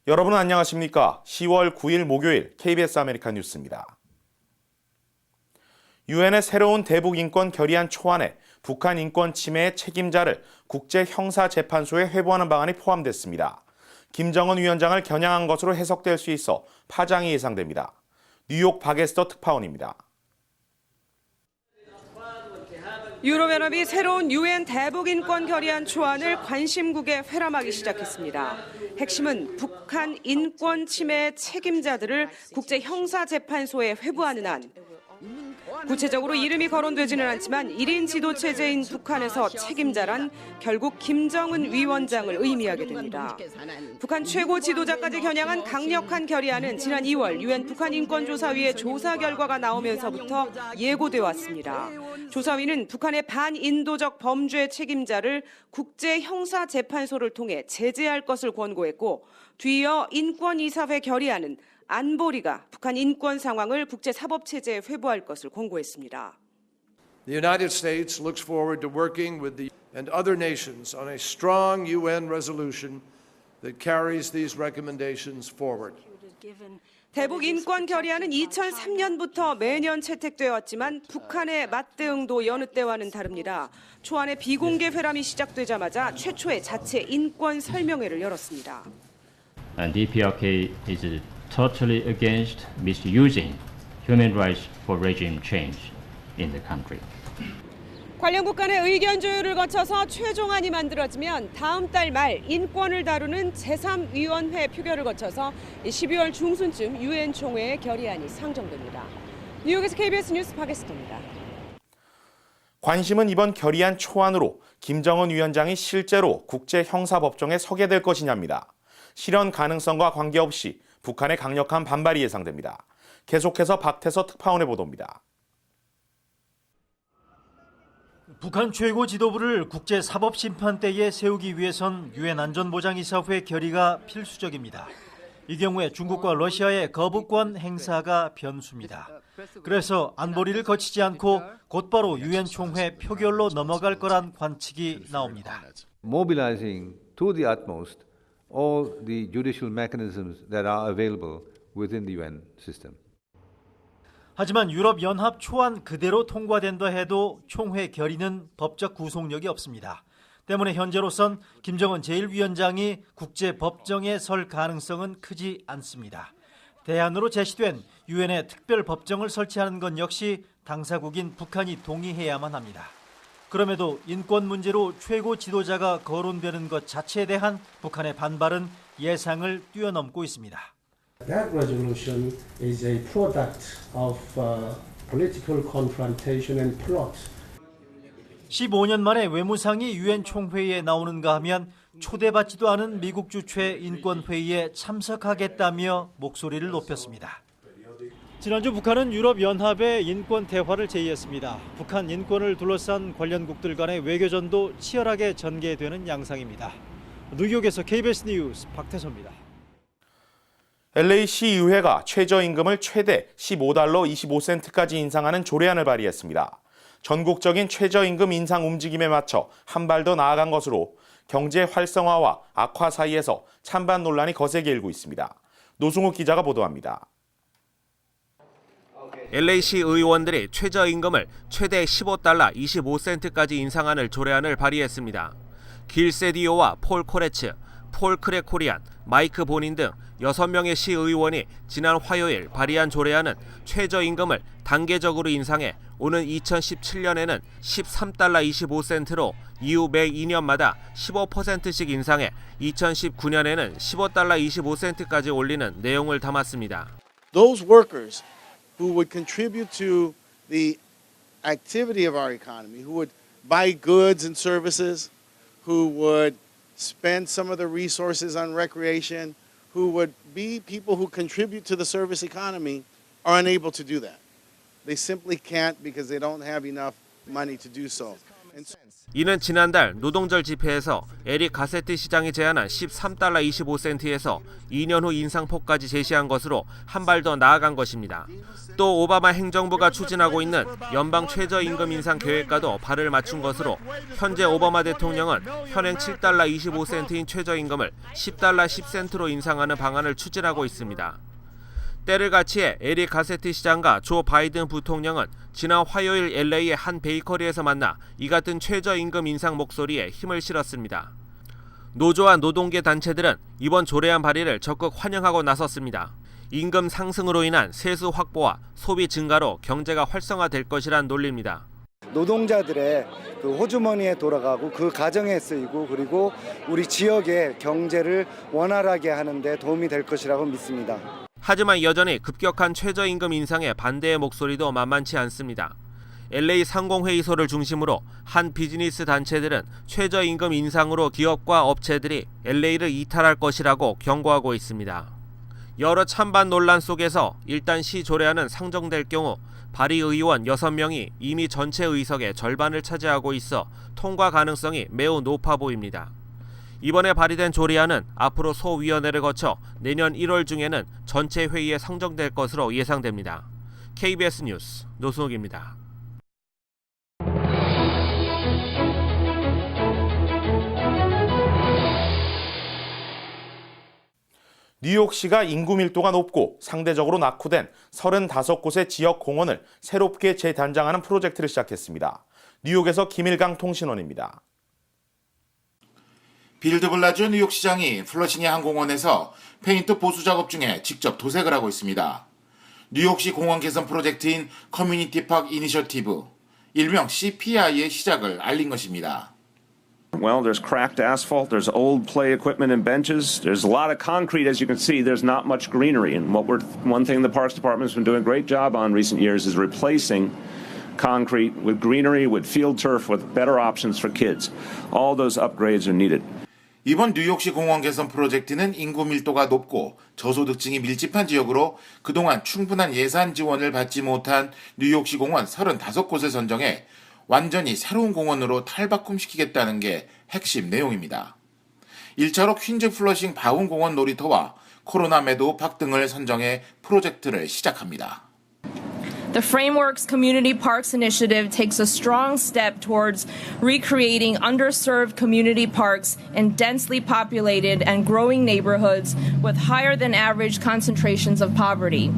여러분 안녕하십니까? 10월 9일 목요일 KBS 아메리칸 뉴스입니다. 유엔의 새로운 대북인권 결의안 초안에 북한 인권 침해의 책임자를 국제형사재판소에 회부하는 방안이 포함됐습니다. 김정은 위원장을 겨냥한 것으로 해석될 수 있어 파장이 예상됩니다. 뉴욕 박에스터 특파원입니다. 유럽연합이 새로운 유엔 대북인권 결의안 초안을 관심국에 회람하기 시작했습니다. 핵심은 북한 인권 침해 책임자들을 국제형사재판소에 회부하는 안. 구체적으로 이름이 거론되지는 않지만 1인 지도 체제인 북한에서 책임자란 결국 김정은 위원장을 의미하게 됩니다. 북한 최고 지도자까지 겨냥한 강력한 결의안은 지난 2월 유엔 북한인권조사위의 조사 결과가 나오면서부터 예고돼 왔습니다. 조사위는 북한의 반인도적 범죄 책임자를 국제형사재판소를 통해 제재할 것을 권고했고, 뒤이어 인권이사회 결의안은 안보리가 북한 인권 상황을 국제사법체제에 회부할 것을 권고했습니다. The United States looks forward to working with the and other nations on a strong UN resolution that carries these recommendations forward. 대북 인권 결의안은 2003년부터 매년 채택되어 왔지만 북한의 맞대응도 여느 때와는 다릅니다. 초안의 비공개 회람이 시작되자마자 최초의 자체 인권 설명회를 열었습니다. And DPRK is totally against misusing human rights for regime change in the country. 관련국 간의 의견 조율을 거쳐서 최종안이 만들어지면 다음 달 말 인권을 다루는 제3위원회 표결을 거쳐서 12월 중순쯤 유엔 총회의 결의안이 상정됩니다. 뉴욕에서 KBS 뉴스 박에스터입니다. 관심은 이번 결의안 초안으로 김정은 위원장이 실제로 국제형사법정에 서게 될 것이냐입니다. 실현 가능성과 관계없이 북한의 강력한 반발이 예상됩니다. 계속해서 박태서 특파원의 보도입니다. 북한 최고 지도부를 국제사법심판대에 세우기 위해선 유엔 안전보장이사회 결의가 필수적입니다. 이 경우에 중국과 러시아의 거부권 행사가 변수입니다. 그래서 안보리를 거치지 않고 곧바로 유엔 총회 표결로 넘어갈 거란 관측이 나옵니다. Mobilizing to the utmost all the judicial mechanisms that are available within the UN system. 하지만 유럽연합 초안 그대로 통과된다 해도 총회 결의는 법적 구속력이 없습니다. 때문에 현재로선 김정은 제1위원장이 국제법정에 설 가능성은 크지 않습니다. 대안으로 제시된 유엔의 특별법정을 설치하는 건 역시 당사국인 북한이 동의해야만 합니다. 그럼에도 인권 문제로 최고 지도자가 거론되는 것 자체에 대한 북한의 반발은 예상을 뛰어넘고 있습니다. That resolution is a product of political confrontation and plot. 15년 만에 외무상이 유엔 총회에 나오는가 하면 초대받지도 않은 미국 주최 인권회의에 참석하겠다며 목소리를 높였습니다. 지난주 북한은 유럽연합의 인권 대화를 제의했습니다. 북한 인권을 둘러싼 관련국들 간의 외교전도 치열하게 전개되는 양상입니다. 뉴욕에서 KBS 뉴스 박태서입니다. LA시의회가 최저임금을 최대 15달러 25센트까지 인상하는 조례안을 발의했습니다. 전국적인 최저임금 인상 움직임에 맞춰 한 발 더 나아간 것으로 경제 활성화와 악화 사이에서 찬반 논란이 거세게 일고 있습니다. 노승욱 기자가 보도합니다. LA시 의원들이 최저임금을 최대 15달러 25센트까지 인상하는 조례안을 발의했습니다. 길 세디오와 폴 코레츠, 폴 크레코리안, 마이크 보닌 등 6명의 시의원이 지난 화요일 발의한 조례안은 최저임금을 단계적으로 인상해 오는 2017년에는 13달러 25센트로 이후 매 2년마다 15%씩 인상해 2019년에는 15달러 25센트까지 올리는 내용을 담았습니다. Those workers who would contribute to the activity of our economy, who would buy goods and services, who would spend some of the resources on recreation, who would be people who contribute to the service economy, are unable to do that. They simply can't because they don't have enough money to do so. 이는 지난달 노동절 집회에서 에릭 가세트 시장이 제안한 13달러 25센트에서 2년 후 인상폭까지 제시한 것으로 한 발 더 나아간 것입니다. 또 오바마 행정부가 추진하고 있는 연방 최저임금 인상 계획과도 발을 맞춘 것으로 현재 오바마 대통령은 현행 7달러 25센트인 최저임금을 10달러 10센트로 인상하는 방안을 추진하고 있습니다. 때를 같이해 에릭 가세트 시장과 조 바이든 부통령은 지난 화요일 LA의 한 베이커리에서 만나 이 같은 최저임금 인상 목소리에 힘을 실었습니다. 노조와 노동계 단체들은 이번 조례안 발의를 적극 환영하고 나섰습니다. 임금 상승으로 인한 세수 확보와 소비 증가로 경제가 활성화될 것이란 논리입니다. 노동자들의 그 호주머니에 돌아가고 그 가정에 쓰이고 그리고 우리 지역의 경제를 원활하게 하는 데 도움이 될 것이라고 믿습니다. 하지만 여전히 급격한 최저임금 인상에 반대의 목소리도 만만치 않습니다. LA 상공회의소를 중심으로 한 비즈니스 단체들은 최저임금 인상으로 기업과 업체들이 LA를 이탈할 것이라고 경고하고 있습니다. 여러 찬반 논란 속에서 일단 시 조례안은 상정될 경우 발의 의원 6명이 이미 전체 의석의 절반을 차지하고 있어 통과 가능성이 매우 높아 보입니다. 이번에 발의된 조례안은 앞으로 소위원회를 거쳐 내년 1월 중에는 전체 회의에 상정될 것으로 예상됩니다. KBS 뉴스 노승욱입니다. 뉴욕시가 인구 밀도가 높고 상대적으로 낙후된 35곳의 지역 공원을 새롭게 재단장하는 프로젝트를 시작했습니다. 뉴욕에서 김일강 통신원입니다. 빌 드 블라지오 뉴욕시장이 플러싱의 한 공원에서 페인트 보수 작업 중에 직접 도색을 하고 있습니다. 뉴욕시 공원 개선 프로젝트인 커뮤니티 파크 이니셔티브, 일명 CPI의 시작을 알린 것입니다. Well, there's cracked asphalt, there's old play equipment and benches, there's a lot of concrete, as you can see, there's not much greenery. And one thing the Parks Department's been doing a great job on recent years is replacing concrete with greenery, with field turf, with better options for kids. All those upgrades are needed. 이번 뉴욕시 공원 개선 프로젝트는 인구 밀도가 높고 저소득층이 밀집한 지역으로 그동안 충분한 예산 지원을 받지 못한 뉴욕시 공원 35곳을 선정해 완전히 새로운 공원으로 탈바꿈시키겠다는 게 핵심 내용입니다. 1차로 퀸즈 플러싱 바운 공원 놀이터와 코로나 메도우 파크 등을 선정해 프로젝트를 시작합니다. The Frameworks Community Parks Initiative takes a strong step towards recreating underserved community parks in densely populated and growing neighborhoods with higher than average concentrations of poverty.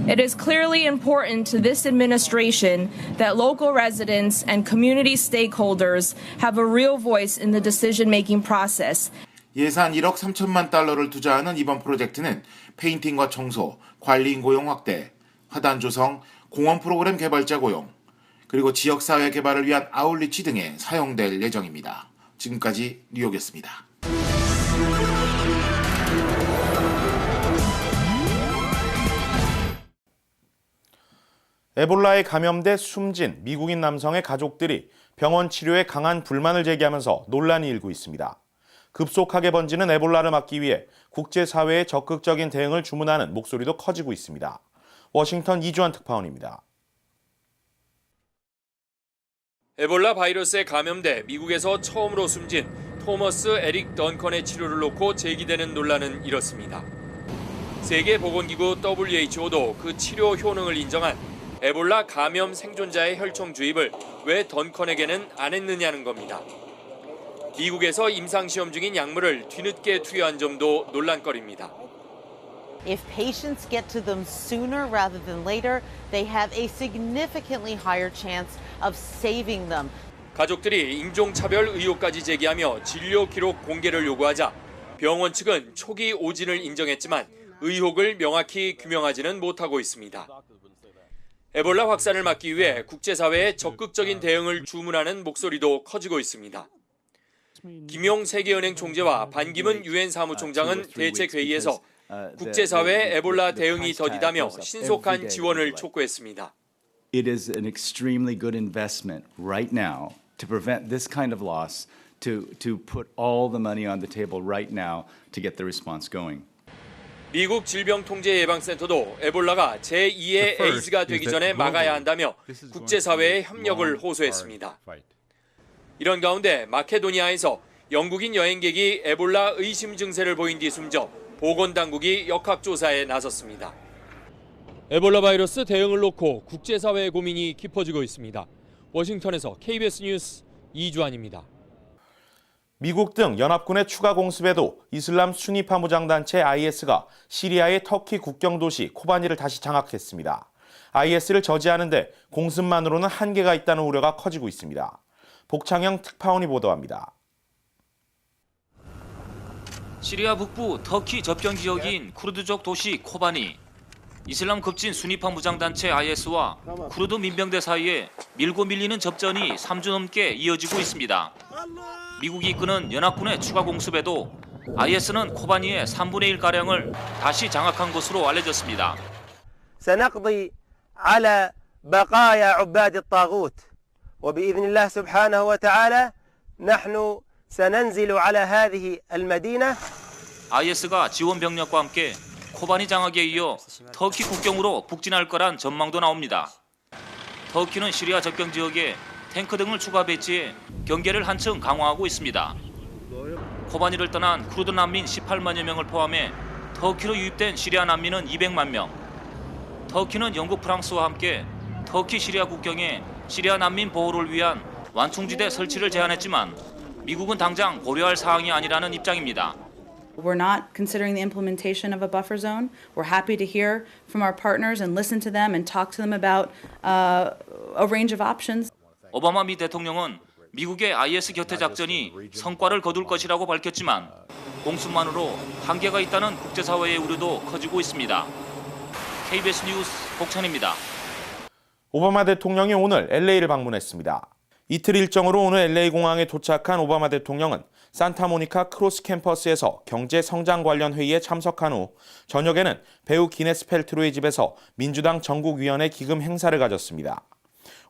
It is clearly important to this administration that local residents and community stakeholders have a real voice in the decision-making process. 예산 1억 3천만 달러를 투자하는 이번 프로젝트는 페인팅과 청소, 관리인 고용 확대, 화단 조성, 공원 프로그램 개발자 고용, 그리고 지역사회 개발을 위한 아웃리치 등에 사용될 예정입니다. 지금까지 뉴욕이었습니다. 에볼라에 감염돼 숨진 미국인 남성의 가족들이 병원 치료에 강한 불만을 제기하면서 논란이 일고 있습니다. 급속하게 번지는 에볼라를 막기 위해 국제사회의 적극적인 대응을 주문하는 목소리도 커지고 있습니다. 워싱턴 이주환 특파원입니다. 에볼라 바이러스에 감염돼 미국에서 처음으로 숨진 토머스 에릭 던컨의 치료를 놓고 제기되는 논란은 이렇습니다. 세계보건기구 WHO도 그 치료 효능을 인정한 에볼라 감염 생존자의 혈청 주입을 왜 던컨에게는 안 했느냐는 겁니다. 미국에서 임상시험 중인 약물을 뒤늦게 투여한 점도 논란거리입니다. If patients get to them sooner rather than later, they have a significantly higher chance of saving them. 가족들이 인종차별 의혹까지 제기하며 진료 기록 공개를 요구하자 병원 측은 초기 오진을 인정했지만 의혹을 명확히 규명하지는 못하고 있습니다. 에볼라 확산을 막기 위해 국제사회에 적극적인 대응을 주문하는 목소리도 커지고 있습니다. 김용 세계은행 총재와 반기문 유엔 사무총장은 대책회의에서 국제사회의 에볼라 대응이 더디다며 신속한 지원을 촉구했습니다. It is an extremely good investment right now to prevent this kind of loss, to put all the money on the table right now to get the response going. 미국 질병통제예방센터도 에볼라가 제2의 에이즈가 되기 전에 막아야 한다며 국제사회의 협력을 호소했습니다. 이런 가운데 마케도니아에서 영국인 여행객이 에볼라 의심 증세를 보인 뒤 숨져 보건당국이 역학조사에 나섰습니다. 에볼라 바이러스 대응을 놓고 국제사회의 고민이 깊어지고 있습니다. 워싱턴에서 KBS 뉴스 이주환입니다. 미국 등 연합군의 추가 공습에도 이슬람 수니파 무장단체 IS가 시리아의 터키 국경 도시 코바니를 다시 장악했습니다. IS를 저지하는데 공습만으로는 한계가 있다는 우려가 커지고 있습니다. 복창영 특파원이 보도합니다. 시리아 북부 터키 접경 지역인 쿠르드족 도시 코바니. 이슬람 급진 수니파 무장단체 IS와 쿠르드 민병대 사이에 밀고 밀리는 접전이 3주 넘게 이어지고 있습니다. 미국이 이끄는 연합군의 추가 공습에도 IS는 코바니의 3분의 1가량을 다시 장악한 것으로 알려졌습니다. سنقضي على بقايا عباد الطاغوت وبإذن الله سبحانه وتعالى نحن سننزل على هذه المدينة. IS가 지원 병력과 함께 코바니 장악에 이어 터키 국경으로 북진할 거란 전망도 나옵니다. 터키는 시리아 접경 지역에 탱크 등을 추가 배치해 경계를 한층 강화하고 있습니다. 코바니를 떠난 쿠르드 난민 18만여 명을 포함해 터키로 유입된 시리아 난민은 200만 명. 터키는 영국, 프랑스와 함께 터키 시리아 국경에 시리아 난민 보호를 위한 완충지대 설치를 제안했지만 미국은 당장 고려할 사항이 아니라는 입장입니다. We're not considering the implementation of a buffer zone. We're happy to hear from our partners and listen to them and talk to them about a range of options. 오바마 미 대통령은 미국의 IS 곁에 작전이 성과를 거둘 것이라고 밝혔지만 공습만으로 한계가 있다는 국제사회의 우려도 커지고 있습니다. KBS 뉴스 복찬입니다. 오바마 대통령이 오늘 LA를 방문했습니다. 이틀 일정으로 오늘 LA 공항에 도착한 오바마 대통령은 산타모니카 크로스 캠퍼스에서 경제 성장 관련 회의에 참석한 후 저녁에는 배우 기네스 펠트로의 집에서 민주당 전국위원회 기금 행사를 가졌습니다.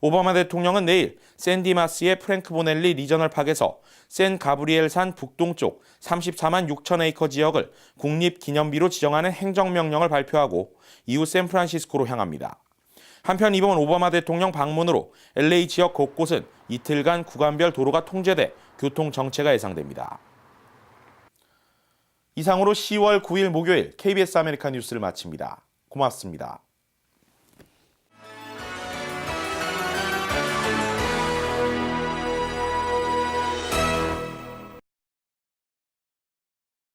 오바마 대통령은 내일 샌디마스의 프랭크 보넬리 리저널 파크에서 샌 가브리엘산 북동쪽 34만 6천 에이커 지역을 국립기념비로 지정하는 행정명령을 발표하고 이후 샌프란시스코로 향합니다. 한편 이번 오바마 대통령 방문으로 LA 지역 곳곳은 이틀간 구간별 도로가 통제돼 교통 정체가 예상됩니다. 이상으로 10월 9일 목요일 KBS 아메리카 뉴스를 마칩니다. 고맙습니다.